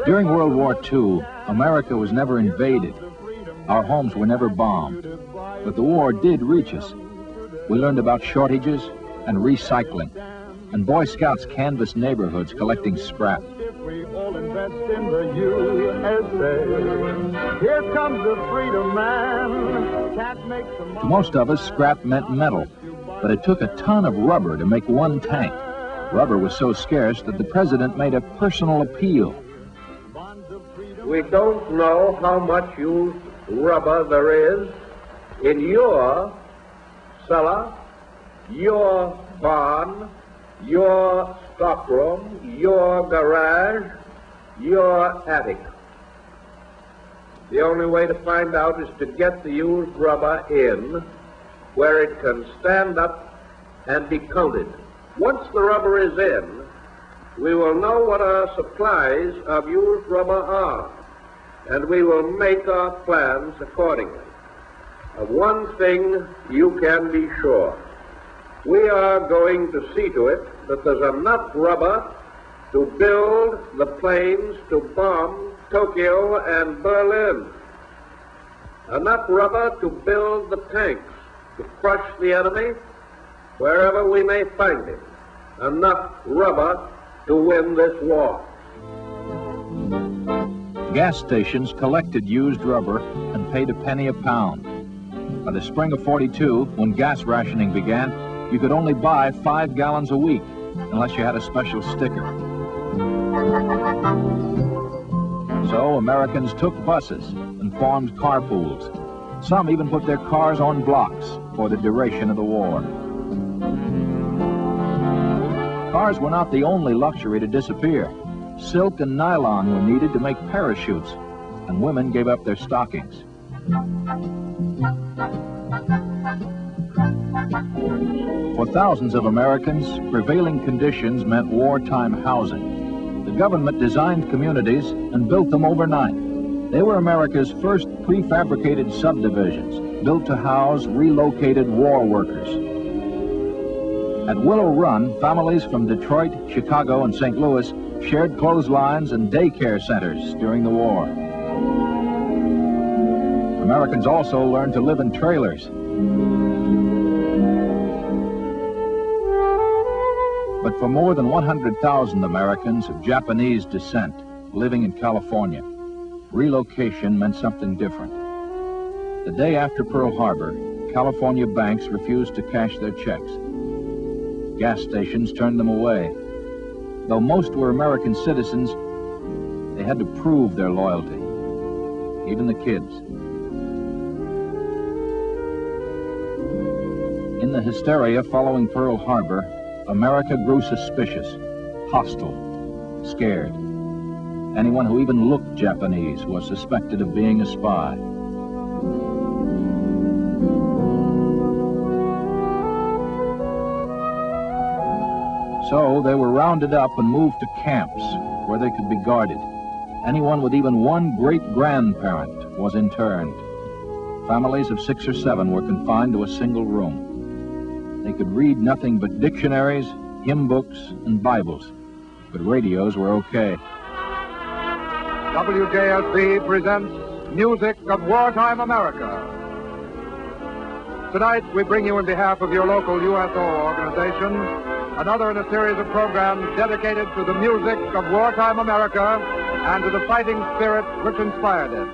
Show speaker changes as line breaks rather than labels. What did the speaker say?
During World War II, America was never invaded. Our homes were never bombed. But the war did reach us. We learned about shortages and recycling. And Boy Scouts canvassed neighborhoods collecting scrap.
We all invest in the USA. Here comes the freedom man. Can't make some.
To most of us, scrap meant metal, but it took a ton of rubber to make one tank. Rubber was so scarce that the president made a personal appeal.
We don't know how much used rubber there is in your cellar, your barn, your stockroom, your garage, your attic. The only way to find out is to get the used rubber in where it can stand up and be counted. Once the rubber is in, we will know what our supplies of used rubber are, and we will make our plans accordingly. Of one thing you can be sure. We are going to see to it that there's enough rubber to build the planes to bomb Tokyo and Berlin. Enough rubber to build the tanks to crush the enemy wherever we may find him. Enough rubber to win this war.
Gas stations collected used rubber and paid a penny a pound. By the spring of '42, when gas rationing began, you could only buy 5 gallons a week unless you had a special sticker. So Americans took buses and formed carpools. Some even put their cars on blocks for the duration of the war. Cars were not the only luxury to disappear. Silk and nylon were needed to make parachutes, and women gave up their stockings. For thousands of Americans, prevailing conditions meant wartime housing. The government designed communities and built them overnight. They were America's first prefabricated subdivisions, built to house relocated war workers. At Willow Run, families from Detroit, Chicago, and St. Louis shared clotheslines and daycare centers during the war. Americans also learned to live in trailers. But for more than 100,000 Americans of Japanese descent living in California, relocation meant something different. The day after Pearl Harbor, California banks refused to cash their checks. Gas stations turned them away. Though most were American citizens, they had to prove their loyalty, even the kids. In the hysteria following Pearl Harbor, America grew suspicious, hostile, scared. Anyone who even looked Japanese was suspected of being a spy. So they were rounded up and moved to camps where they could be guarded. Anyone with even one great-grandparent was interned. Families of 6 or 7 were confined to a single room. They could read nothing but dictionaries, hymn books, and Bibles, but radios were okay.
WJSB presents Music of Wartime America. Tonight, we bring you, in behalf of your local USO organization, another in a series of programs dedicated to the music of wartime America and to the fighting spirit which inspired it.